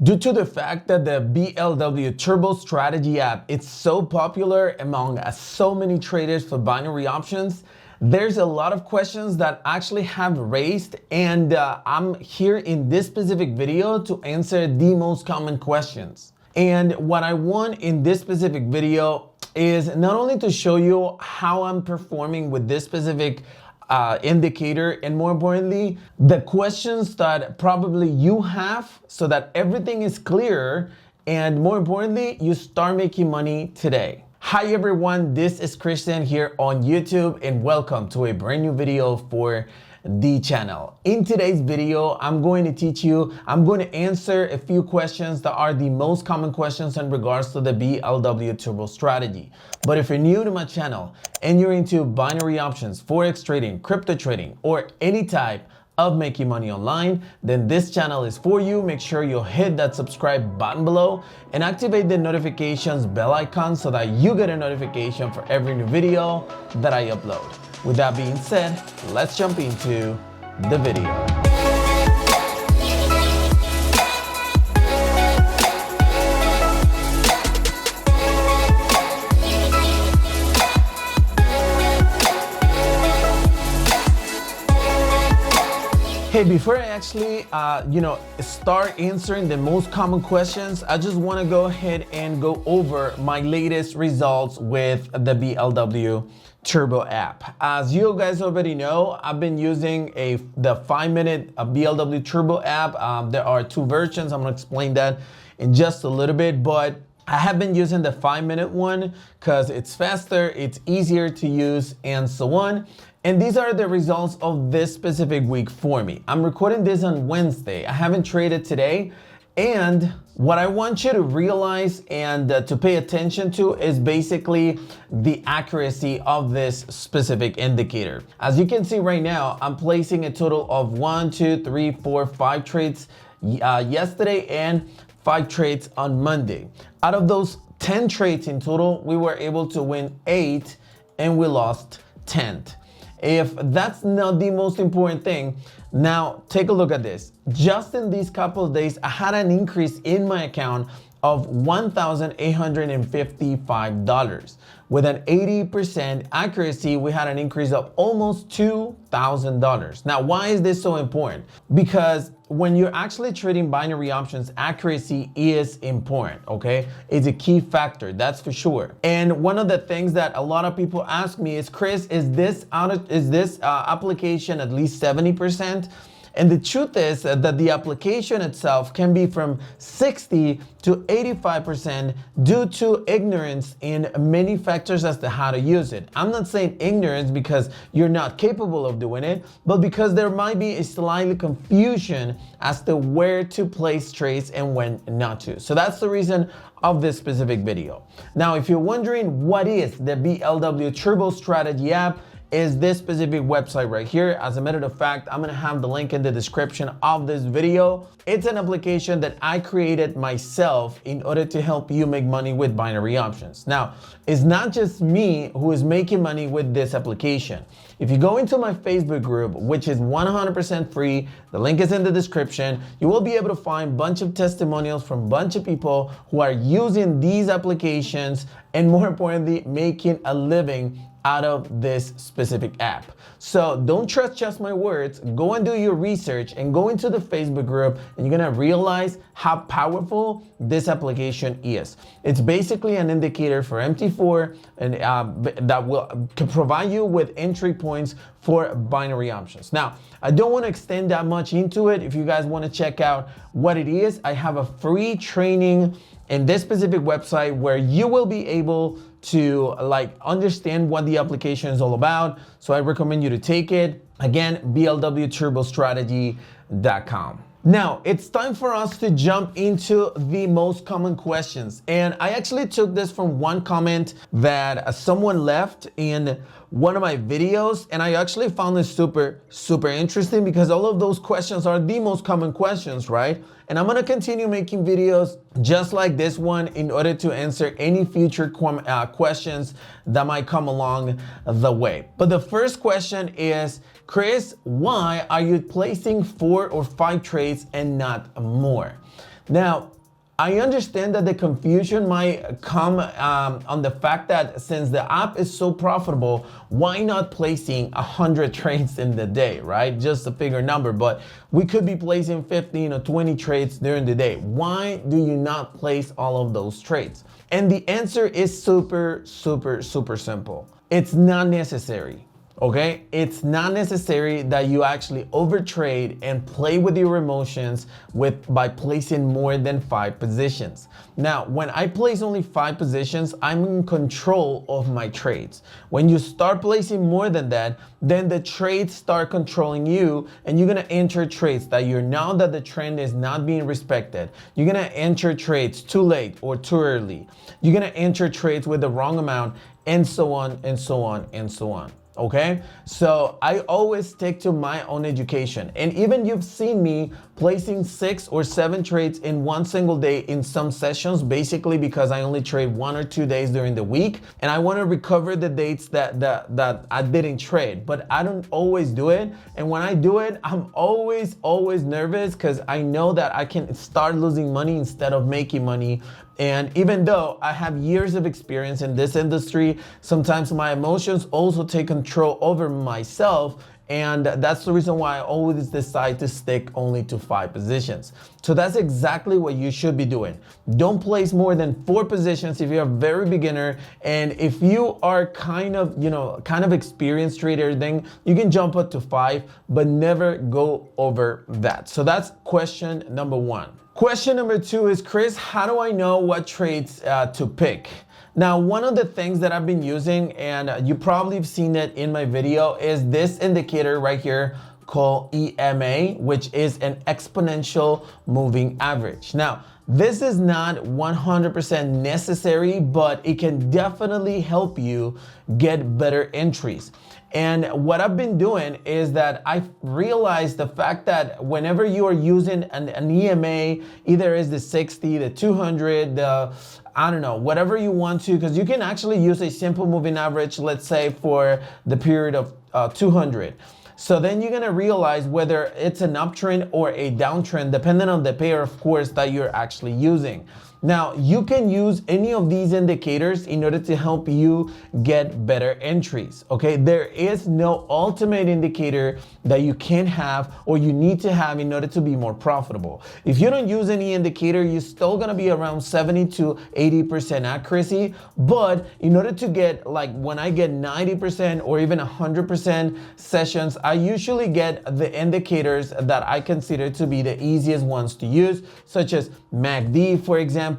Due to the fact that the BLW Turbo Strategy app is so popular among so many traders for binary options, there's a lot of questions that actually have raised, and I'm here in this specific video to answer the most common questions. And what I want in this specific video is not only to show you how I'm performing with this specific indicator, and more importantly, the questions that probably you have, so that everything is clear, and more importantly, you start making money today. Hi everyone, this is Christian here on YouTube, and welcome to a brand new video for the channel. In today's video, I'm going to answer a few questions that are the most common questions in regards to the BLW Turbo strategy. But if you're new to my channel and you're into binary options, forex trading, crypto trading, or any type of making money online, then this channel is for you. Make sure you hit that subscribe button below and activate the notifications bell icon so that you get a notification for every new video that I upload. With that being said, let's jump into the video. Hey, before I actually, start answering the most common questions, I just want to go ahead and go over my latest results with the BLW Turbo app. As you guys already know, I've been using the 5-minute BLW Turbo app. There are two versions. I'm going to explain that in just a little bit, but I have been using the 5-minute one because it's faster, it's easier to use, and so on. And these are the results of this specific week for me. I'm recording this on Wednesday. I haven't traded today. And what I want you to realize and to pay attention to is basically the accuracy of this specific indicator. As you can see right now, I'm placing a total of 5 trades yesterday and 5 trades on Monday. Out of those 10 trades in total, we were able to win 8 and we lost 10. If that's not the most important thing, now take a look at this. Just in these couple of days, I had an increase in my account of $1,855. With an 80% accuracy, we had an increase of almost $2,000. Now, why is this so important? Because when you're actually trading binary options, accuracy is important, okay? It's a key factor, that's for sure. And one of the things that a lot of people ask me is, Chris, is this application at least 70%? And the truth is that the application itself can be from 60 to 85% due to ignorance in many factors as to how to use it. I'm not saying ignorance because you're not capable of doing it, but because there might be a slight confusion as to where to place trades and when not to. So that's the reason of this specific video. Now, if you're wondering what is the BLW Turbo Strategy app, is this specific website right here. As a matter of fact, I'm gonna have the link in the description of this video. It's an application that I created myself in order to help you make money with binary options. Now, it's not just me who is making money with this application. If you go into my Facebook group, which is 100% free, the link is in the description, you will be able to find a bunch of testimonials from a bunch of people who are using these applications and, more importantly, making a living out of this specific app. So don't trust just my words. Go and do your research and go into the Facebook group, and you're gonna realize how powerful this application is. It's basically an indicator for MT4 and can provide you with entry points for binary options. Now, I don't want to extend that much into it. If you guys want to check out what it is, I have a free training in this specific website where you will be able to understand what the application is all about. So I recommend you to take it. Again, blwturbostrategy.com. Now, it's time for us to jump into the most common questions. And I actually took this from one comment that someone left in one of my videos, and I actually found this super interesting because all of those questions are the most common questions, right? And I'm gonna continue making videos just like this one in order to answer any future questions that might come along the way. But the first question is, Chris, why are you placing 4 or 5 trades and not more? Now, I understand that the confusion might come on the fact that since the app is so profitable, why not placing 100 trades in the day, right? Just a bigger number, but we could be placing 15 or 20 trades during the day. Why do you not place all of those trades? And the answer is super simple. It's not necessary. Okay, it's not necessary that you actually overtrade and play with your emotions by placing more than 5 positions. Now, when I place only 5 positions, I'm in control of my trades. When you start placing more than that, then the trades start controlling you, and you're gonna enter trades that now that the trend is not being respected, you're gonna enter trades too late or too early. You're gonna enter trades with the wrong amount, and so on and so on and so on. Okay, so I always stick to my own education, and even you've seen me placing 6 or 7 trades in one single day in some sessions, basically because I only trade 1 or 2 days during the week, and I want to recover the dates that I didn't trade. But I don't always do it, and when I do it, I'm always nervous because I know that I can start losing money instead of making money. And even though I have years of experience in this industry, sometimes my emotions also take control over myself. And that's the reason why I always decide to stick only to 5 positions. So that's exactly what you should be doing. Don't place more than 4 positions if you're a very beginner. And if you are kind of experienced trader, then you can jump up to 5, but never go over that. So that's question number 1. Question number 2 is, Chris, how do I know what trades to pick? Now, one of the things that I've been using, and you probably have seen it in my video, is this indicator right here called EMA, which is an exponential moving average. Now, this is not 100% necessary, but it can definitely help you get better entries. And what I've been doing is that I've realized the fact that whenever you are using an EMA, either is the 60, the 200, I don't know, whatever you want to, because you can actually use a simple moving average, let's say for the period of 200. So then you're gonna realize whether it's an uptrend or a downtrend, depending on the pair, of course, that you're actually using. Now, you can use any of these indicators in order to help you get better entries, okay? There is no ultimate indicator that you can have or you need to have in order to be more profitable. If you don't use any indicator, you're still gonna be around 70 to 80% accuracy, but in order to get, like when I get 90% or even 100% sessions, I usually get the indicators that I consider to be the easiest ones to use, such as MACD, for example,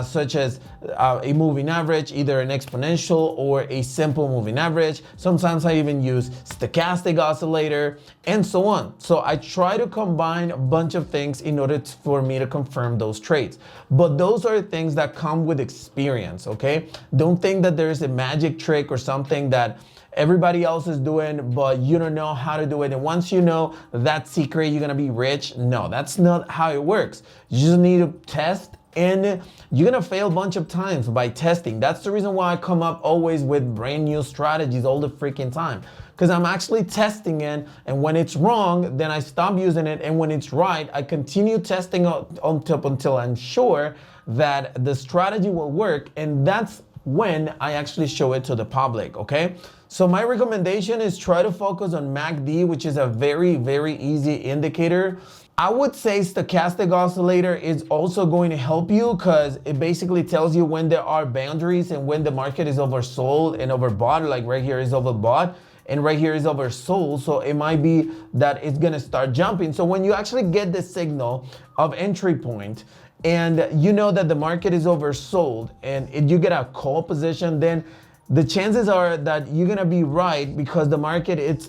such as a moving average, either an exponential or a simple moving average. Sometimes I even use stochastic oscillator and so on. So I try to combine a bunch of things in order for me to confirm those trades. But those are things that come with experience, okay? Don't think that there's a magic trick or something that everybody else is doing, but you don't know how to do it. And once you know that secret, you're gonna be rich. No, that's not how it works. You just need to test, and you're gonna fail a bunch of times by testing. That's the reason why I come up always with brand new strategies all the freaking time, because I'm actually testing it, and when it's wrong, then I stop using it, and when it's right, I continue testing until I'm sure that the strategy will work, and that's when I actually show it to the public, okay? So my recommendation is try to focus on MACD, which is a very easy indicator. I would say stochastic oscillator is also going to help you because it basically tells you when there are boundaries and when the market is oversold and overbought, like right here is overbought and right here is oversold. So it might be that it's gonna start jumping. So when you actually get the signal of entry point, and you know that the market is oversold and you get a call position, then the chances are that you're gonna be right because the market, it's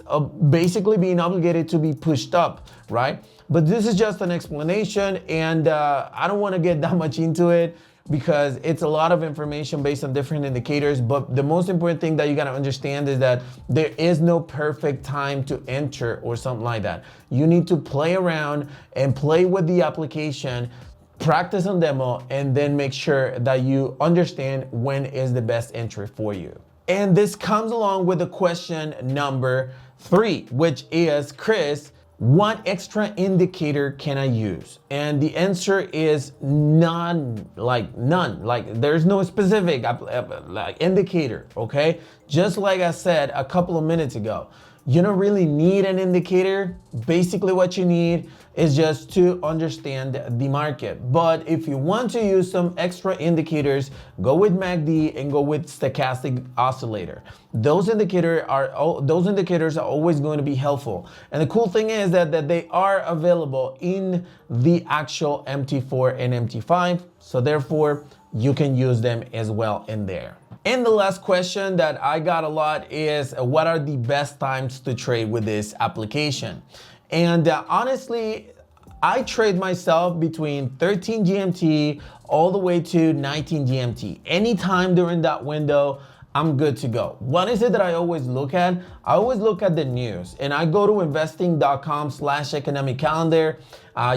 basically being obligated to be pushed up, right? But this is just an explanation, and I don't wanna get that much into it because it's a lot of information based on different indicators. But the most important thing that you gotta understand is that there is no perfect time to enter or something like that. You need to play around and play with the application, practice on demo, and then make sure that you understand when is the best entry for you. And this comes along with the question number 3, which is, Chris, what extra indicator can I use? And the answer is none. Like there's no specific like indicator, okay? Just like I said a couple of minutes ago, you don't really need an indicator. Basically what you need is just to understand the market. But if you want to use some extra indicators, go with MACD and go with stochastic oscillator. Those indicators are always going to be helpful. And the cool thing is that they are available in the actual MT4 and MT5. So therefore, you can use them as well in there. And the last question that I got a lot is what are the best times to trade with this application? And honestly, I trade myself between 13 GMT all the way to 19 GMT. Anytime during that window, I'm good to go. What is it that I always look at? I always look at the news, and I go to investing.com/economic calendar.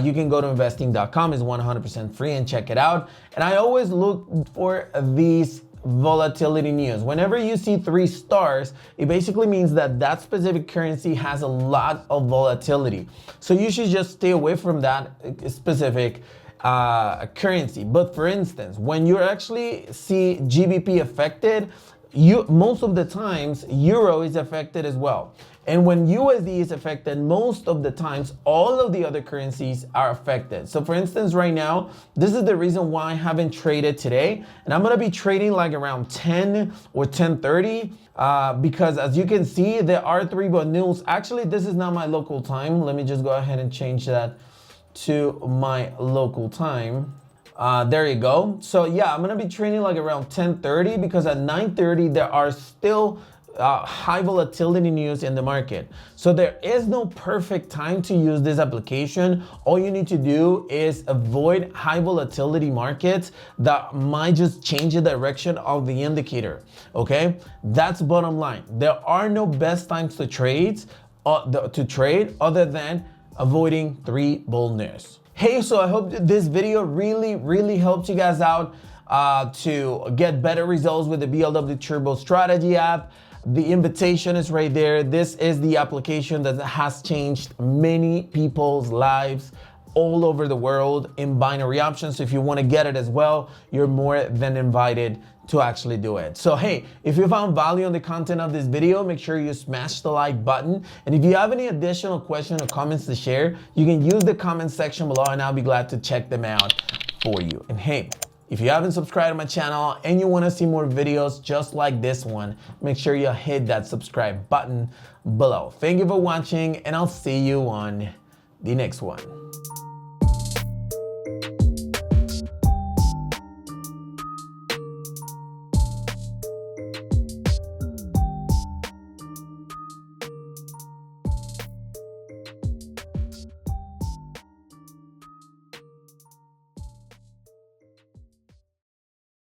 You can go to investing.com, it's 100% free, and check it out. And I always look for these volatility news. Whenever you see 3 stars, it basically means that that specific currency has a lot of volatility. So you should just stay away from that specific currency. But for instance, when you actually see GBP affected, most of the times Euro is affected as well. And when USD is affected, most of the times, all of the other currencies are affected. So for instance, right now, this is the reason why I haven't traded today. And I'm gonna be trading like around 10 or 10:30 because as you can see, there are 3 news. Actually, this is not my local time. Let me just go ahead and change that to my local time. There you go. So yeah, I'm gonna be trading like around 10:30 because at 9:30, there are still high volatility news in the market. So there is no perfect time to use this application. All you need to do is avoid high volatility markets that might just change the direction of the indicator. Okay, that's bottom line. There are no best times to trade other than avoiding 3 bull news. Hey, so I hope this video really helped you guys out to get better results with the BLW Turbo Strategy app. The invitation is right there. This is the application that has changed many people's lives all over the world in binary options. So if you want to get it as well, you're more than invited to actually do it. So hey, if you found value in the content of this video, make sure you smash the like button. And if you have any additional questions or comments to share, you can use the comment section below and I'll be glad to check them out for you. And hey, if you haven't subscribed to my channel and you want to see more videos just like this one, make sure you hit that subscribe button below. Thank you for watching and I'll see you on the next one.